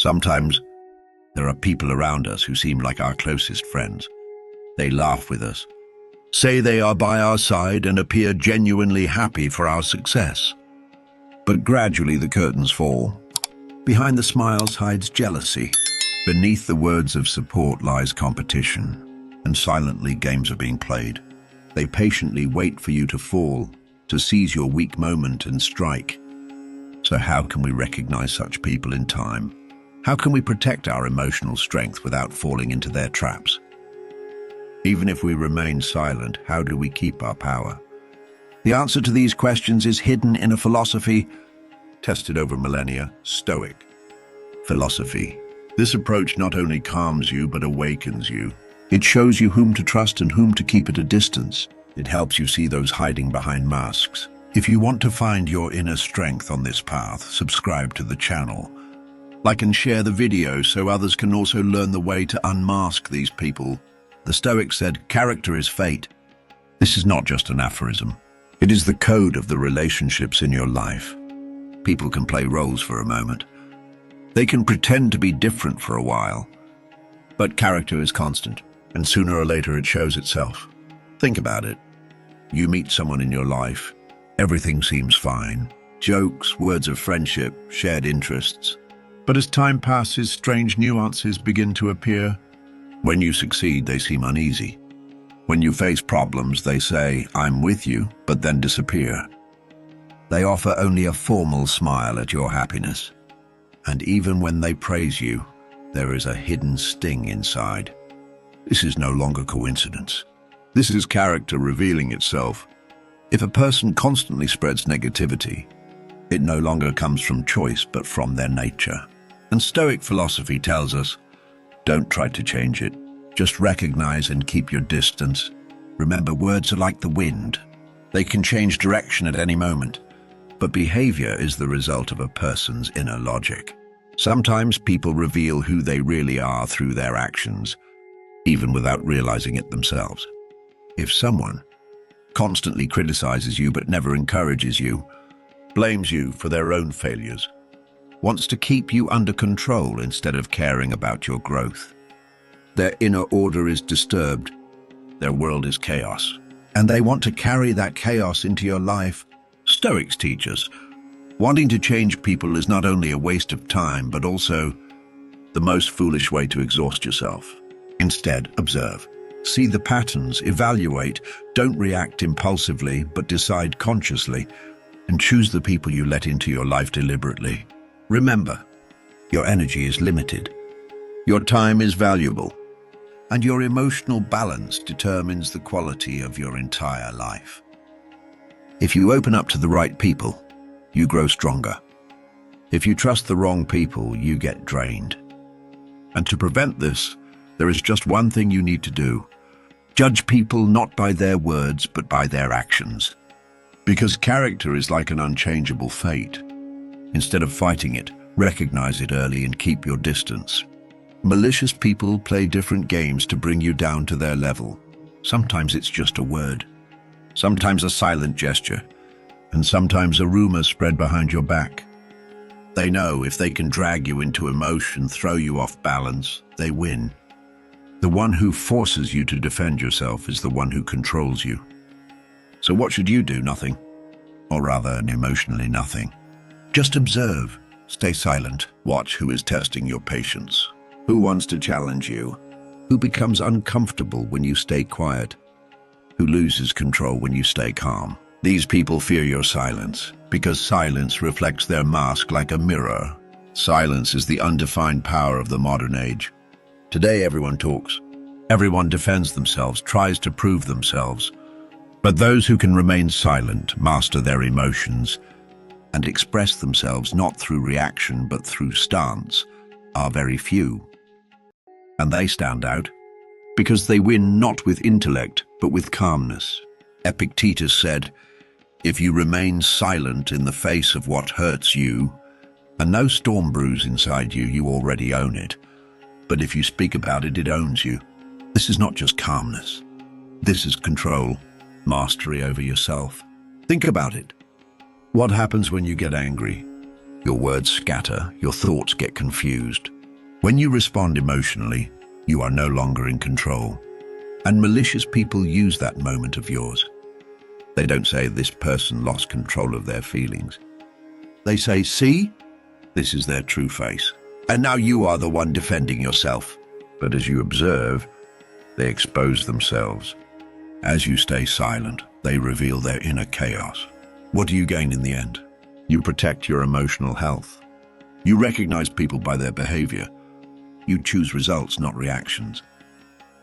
Sometimes there are people around us who seem like our closest friends. They laugh with us, say they are by our side, and appear genuinely happy for our success. But gradually the curtains fall. Behind the smiles hides jealousy. Beneath the words of support lies competition, and silently games are being played. They patiently wait for you to fall, to seize your weak moment and strike. So how can we recognize such people in time? How can we protect our emotional strength without falling into their traps? Even if we remain silent, how do we keep our power? The answer to these questions is hidden in a philosophy tested over millennia: Stoic philosophy. This approach not only calms you but awakens you. It shows you whom to trust and whom to keep at a distance. It helps you see those hiding behind masks. If you want to find your inner strength on this path, subscribe to the channel. Like and share the video so others can also learn the way to unmask these people. The Stoics said, "Character is fate." This is not just an aphorism. It is the code of the relationships in your life. People can play roles for a moment. They can pretend to be different for a while. But character is constant, and sooner or later it shows itself. Think about it. You meet someone in your life. Everything seems fine. Jokes, words of friendship, shared interests. But as time passes, strange nuances begin to appear. When you succeed, they seem uneasy. When you face problems, they say, "I'm with you," but then disappear. They offer only a formal smile at your happiness. And even when they praise you, there is a hidden sting inside. This is no longer coincidence. This is character revealing itself. If a person constantly spreads negativity, it no longer comes from choice but from their nature. And Stoic philosophy tells us, don't try to change it. Just recognize and keep your distance. Remember, words are like the wind. They can change direction at any moment. But behavior is the result of a person's inner logic. Sometimes people reveal who they really are through their actions, even without realizing it themselves. If someone constantly criticizes you but never encourages you, blames you for their own failures, wants to keep you under control instead of caring about your growth, their inner order is disturbed, their world is chaos, and they want to carry that chaos into your life. Stoics teach us, wanting to change people is not only a waste of time, but also the most foolish way to exhaust yourself. Instead, observe. See the patterns, evaluate, don't react impulsively, but decide consciously, and choose the people you let into your life deliberately. Remember, your energy is limited, your time is valuable, and your emotional balance determines the quality of your entire life. If you open up to the right people, you grow stronger. If you trust the wrong people, you get drained. And to prevent this, there is just one thing you need to do. Judge people not by their words, but by their actions. Because character is like an unchangeable fate. Instead of fighting it, recognize it early and keep your distance. Malicious people play different games to bring you down to their level. Sometimes it's just a word, sometimes a silent gesture, and sometimes a rumor spread behind your back. They know if they can drag you into emotion, throw you off balance, they win. The one who forces you to defend yourself is the one who controls you. So what should you do? Nothing. Or rather, emotionally nothing. Just observe, stay silent, watch who is testing your patience, who wants to challenge you, who becomes uncomfortable when you stay quiet, who loses control when you stay calm. These people fear your silence, because silence reflects their mask like a mirror. Silence is the undefined power of the modern age. Today everyone talks, everyone defends themselves, tries to prove themselves. But those who can remain silent, master their emotions, and express themselves not through reaction but through stance, are very few. And they stand out because they win not with intellect but with calmness. Epictetus said, "If you remain silent in the face of what hurts you, and no storm brews inside you, you already own it. But if you speak about it, it owns you." This is not just calmness. This is control, mastery over yourself. Think about it. What happens when you get angry? Your words scatter, your thoughts get confused. When you respond emotionally, you are no longer in control. And malicious people use that moment of yours. They don't say this person lost control of their feelings. They say, see, this is their true face. And now you are the one defending yourself. But as you observe, they expose themselves. As you stay silent, they reveal their inner chaos. What do you gain in the end? You protect your emotional health. You recognize people by their behavior. You choose results, not reactions.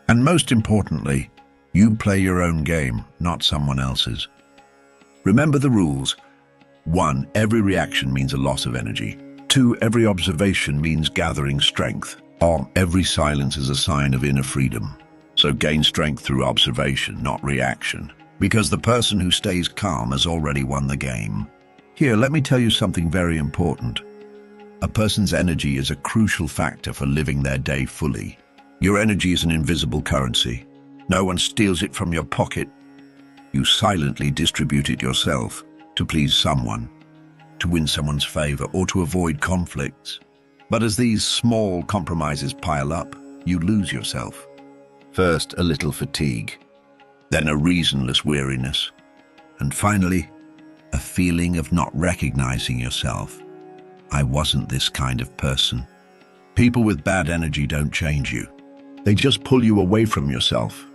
And most importantly, you play your own game, not someone else's. Remember the rules. 1. Every reaction means a loss of energy. 2. Every observation means gathering strength. Or every silence is a sign of inner freedom. So gain strength through observation, not reaction. Because the person who stays calm has already won the game. Here, let me tell you something very important. A person's energy is a crucial factor for living their day fully. Your energy is an invisible currency. No one steals it from your pocket. You silently distribute it yourself to please someone, to win someone's favor, or to avoid conflicts. But as these small compromises pile up, you lose yourself. First, a little fatigue, then a reasonless weariness, and finally, a feeling of not recognizing yourself. I wasn't this kind of person. People with bad energy don't change you. They just pull you away from yourself.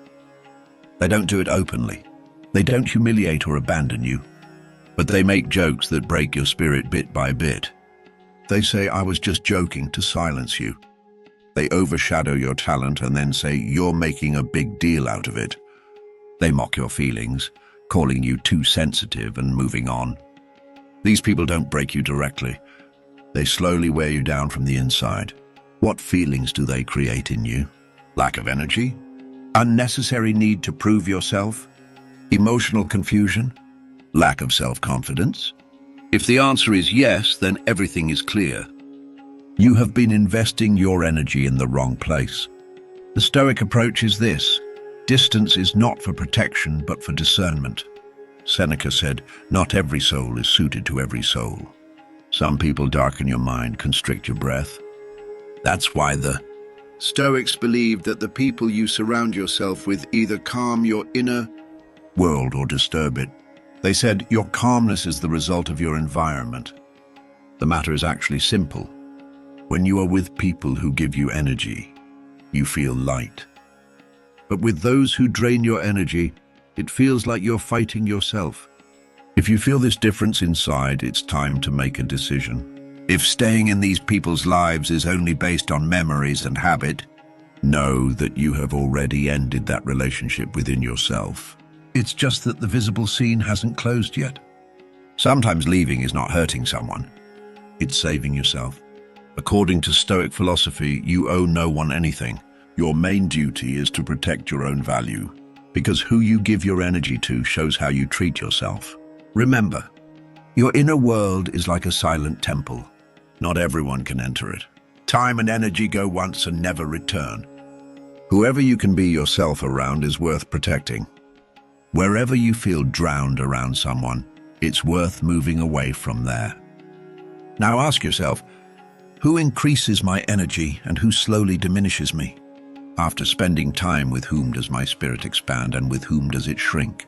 They don't do it openly. They don't humiliate or abandon you. But they make jokes that break your spirit bit by bit. They say, I was just joking, to silence you. They overshadow your talent and then say, you're making a big deal out of it. They mock your feelings, calling you too sensitive and moving on. These people don't break you directly. They slowly wear you down from the inside. What feelings do they create in you? Lack of energy? Unnecessary need to prove yourself? Emotional confusion? Lack of self-confidence? If the answer is yes, then everything is clear. You have been investing your energy in the wrong place. The Stoic approach is this: distance is not for protection, but for discernment. Seneca said, not every soul is suited to every soul. Some people darken your mind, constrict your breath. That's why the Stoics believed that the people you surround yourself with either calm your inner world or disturb it. They said, your calmness is the result of your environment. The matter is actually simple. When you are with people who give you energy, you feel light. But with those who drain your energy, it feels like you're fighting yourself. If you feel this difference inside, it's time to make a decision. If staying in these people's lives is only based on memories and habit, know that you have already ended that relationship within yourself. It's just that the visible scene hasn't closed yet. Sometimes leaving is not hurting someone. It's saving yourself. According to Stoic philosophy, you owe no one anything. Your main duty is to protect your own value, because who you give your energy to shows how you treat yourself. Remember, your inner world is like a silent temple. Not everyone can enter it. Time and energy go once and never return. Whoever you can be yourself around is worth protecting. Wherever you feel drowned around someone, it's worth moving away from there. Now ask yourself, who increases my energy and who slowly diminishes me? After spending time, with whom does my spirit expand and with whom does it shrink?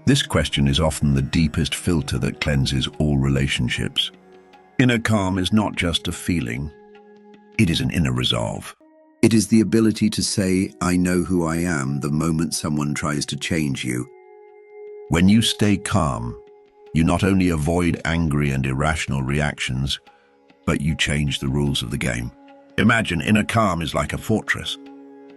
This question is often the deepest filter that cleanses all relationships. Inner calm is not just a feeling, it is an inner resolve. It is the ability to say, I know who I am, the moment someone tries to change you. When you stay calm, you not only avoid angry and irrational reactions, but you change the rules of the game. Imagine inner calm is like a fortress.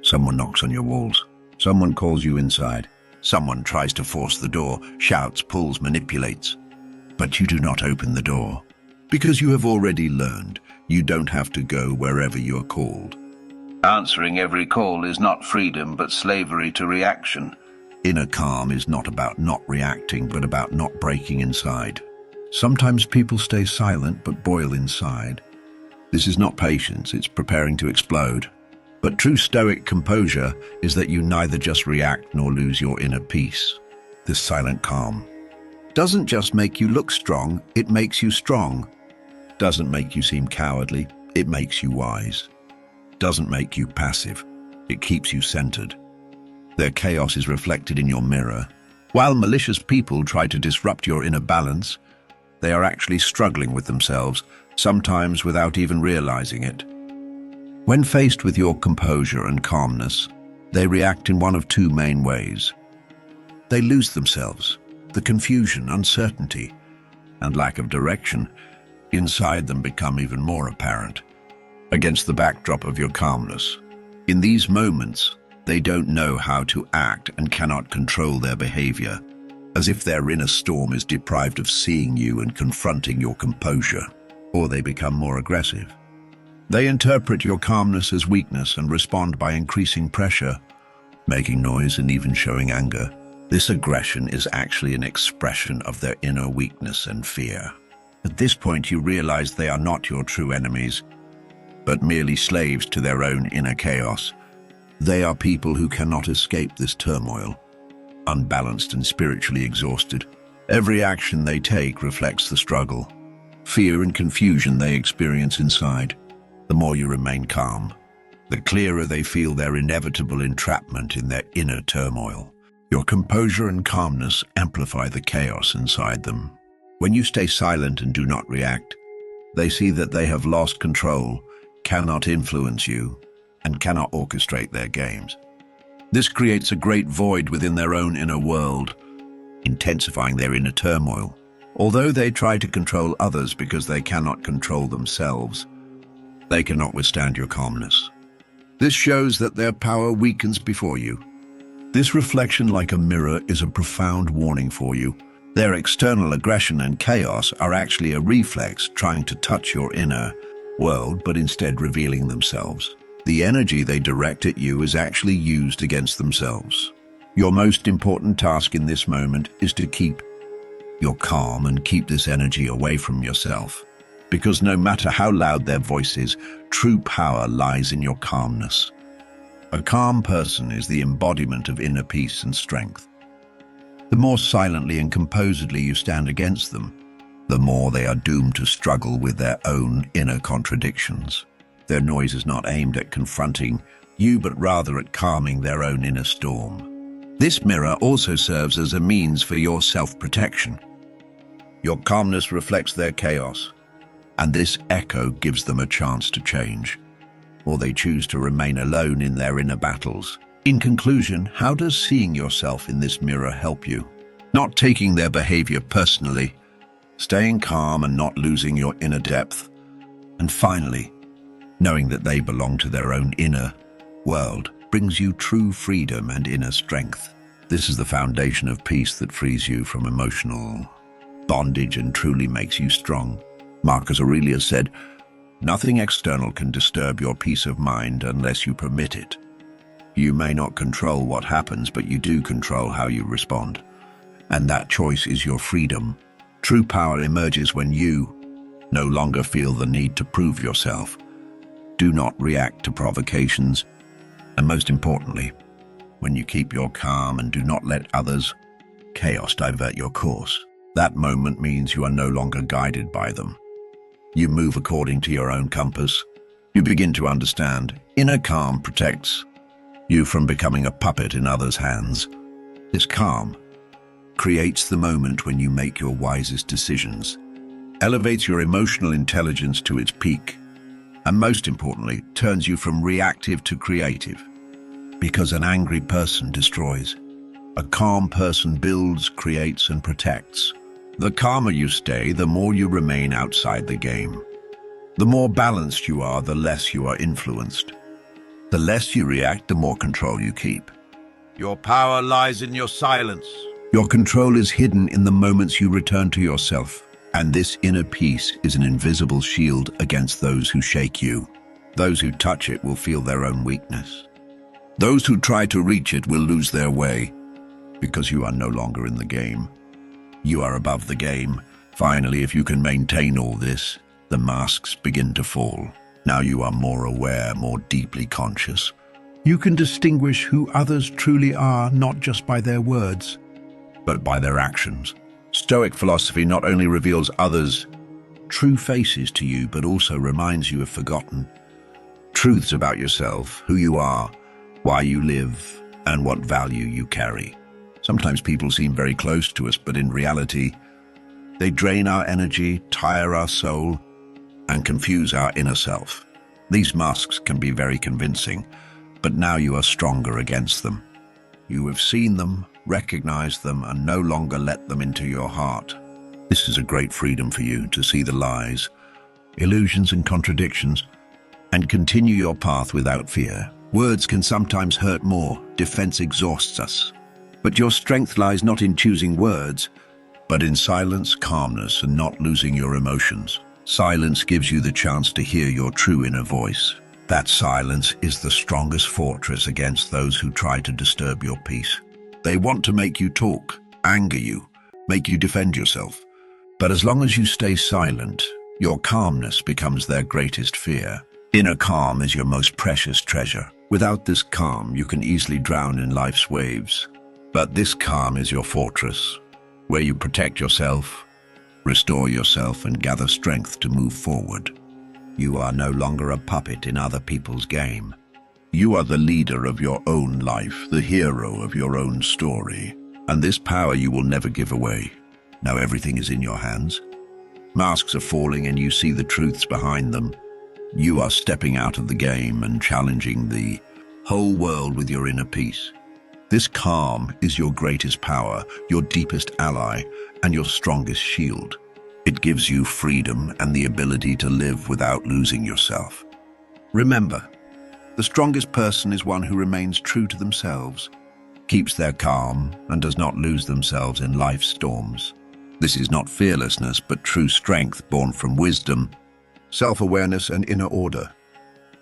Someone knocks on your walls. Someone calls you inside. Someone tries to force the door, shouts, pulls, manipulates. But you do not open the door, because you have already learned you don't have to go wherever you are called. Answering every call is not freedom, but slavery to reaction. Inner calm is not about not reacting, but about not breaking inside. Sometimes people stay silent, but boil inside. This is not patience, it's preparing to explode. But true Stoic composure is that you neither just react nor lose your inner peace. This silent calm doesn't just make you look strong, it makes you strong. Doesn't make you seem cowardly, it makes you wise. doesn't make you passive. It keeps you centered. Their chaos is reflected in your mirror. While malicious people try to disrupt your inner balance, they are actually struggling with themselves, sometimes without even realizing it. When faced with your composure and calmness, they react in one of two main ways. They lose themselves. The confusion, uncertainty, and lack of direction inside them become even more apparent against the backdrop of your calmness. In these moments, they don't know how to act and cannot control their behavior, as if their inner storm is deprived of seeing you and confronting your composure, or they become more aggressive. They interpret your calmness as weakness and respond by increasing pressure, making noise and even showing anger. This aggression is actually an expression of their inner weakness and fear. At this point, you realize they are not your true enemies, but merely slaves to their own inner chaos. They are people who cannot escape this turmoil, unbalanced and spiritually exhausted. Every action they take reflects the struggle, fear and confusion they experience inside. The more you remain calm, the clearer they feel their inevitable entrapment in their inner turmoil. Your composure and calmness amplify the chaos inside them. When you stay silent and do not react, they see that they have lost control, cannot influence you, and cannot orchestrate their games. This creates a great void within their own inner world, intensifying their inner turmoil. Although they try to control others because they cannot control themselves, they cannot withstand your calmness. This shows that their power weakens before you. This reflection, like a mirror, is a profound warning for you. Their external aggression and chaos are actually a reflex trying to touch your inner world, but instead revealing themselves. The energy they direct at you is actually used against themselves. Your most important task in this moment is to keep your calm and keep this energy away from yourself. Because no matter how loud their voice is, true power lies in your calmness. A calm person is the embodiment of inner peace and strength. The more silently and composedly you stand against them, the more they are doomed to struggle with their own inner contradictions. Their noise is not aimed at confronting you, but rather at calming their own inner storm. This mirror also serves as a means for your self-protection. Your calmness reflects their chaos, and this echo gives them a chance to change, or they choose to remain alone in their inner battles. In conclusion, how does seeing yourself in this mirror help you? Not taking their behavior personally, staying calm and not losing your inner depth, and finally, knowing that they belong to their own inner world brings you true freedom and inner strength. This is the foundation of peace that frees you from emotional bondage and truly makes you strong. Marcus Aurelius said, "Nothing external can disturb your peace of mind unless you permit it." You may not control what happens, but you do control how you respond. And that choice is your freedom. True power emerges when you no longer feel the need to prove yourself. Do not react to provocations. And most importantly, when you keep your calm and do not let others' chaos divert your course. That moment means you are no longer guided by them. You move according to your own compass. You begin to understand inner calm protects you from becoming a puppet in others' hands. This calm creates the moment when you make your wisest decisions, elevates your emotional intelligence to its peak, and most importantly, turns you from reactive to creative. Because an angry person destroys, a calm person builds, creates, and protects. The calmer you stay, the more you remain outside the game. The more balanced you are, the less you are influenced. The less you react, the more control you keep. Your power lies in your silence. Your control is hidden in the moments you return to yourself. And this inner peace is an invisible shield against those who shake you. Those who touch it will feel their own weakness. Those who try to reach it will lose their way, because you are no longer in the game. You are above the game. Finally, if you can maintain all this, the masks begin to fall. Now you are more aware, more deeply conscious. You can distinguish who others truly are, not just by their words, but by their actions. Stoic philosophy not only reveals others' true faces to you, but also reminds you of forgotten Truths about yourself, who you are, why you live, and what value you carry. Sometimes people seem very close to us, but in reality, they drain our energy, tire our soul, and confuse our inner self. These masks can be very convincing, but now you are stronger against them. You have seen them, recognized them, and no longer let them into your heart. This is a great freedom for you to see the lies, illusions, and contradictions, and continue your path without fear. Words can sometimes hurt more. Defense exhausts us. But your strength lies not in choosing words, but in silence, calmness, and not losing your emotions. Silence gives you the chance to hear your true inner voice. That silence is the strongest fortress against those who try to disturb your peace. They want to make you talk, anger you, make you defend yourself. But as long as you stay silent, your calmness becomes their greatest fear. Inner calm is your most precious treasure. Without this calm, you can easily drown in life's waves. But this calm is your fortress, where you protect yourself, restore yourself, and gather strength to move forward. You are no longer a puppet in other people's game. You are the leader of your own life, the hero of your own story. And this power you will never give away. Now everything is in your hands. Masks are falling and you see the truths behind them. You are stepping out of the game and challenging the whole world with your inner peace. This calm is your greatest power, your deepest ally, and your strongest shield. It gives you freedom and the ability to live without losing yourself. Remember, the strongest person is one who remains true to themselves, keeps their calm, and does not lose themselves in life's storms. This is not fearlessness, but true strength born from wisdom, self-awareness, and inner order.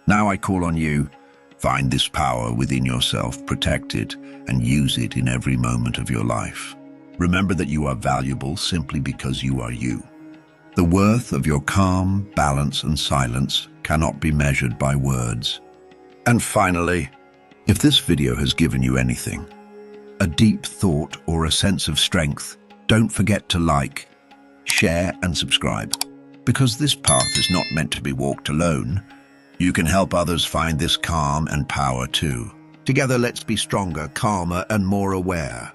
Now I call on you, find this power within yourself, protect it, and use it in every moment of your life. Remember that you are valuable simply because you are you. The worth of your calm, balance, and silence cannot be measured by words. And finally, if this video has given you anything, a deep thought or a sense of strength, don't forget to like, share, and subscribe. Because this path is not meant to be walked alone, you can help others find this calm and power too. Together, let's be stronger, calmer, and more aware.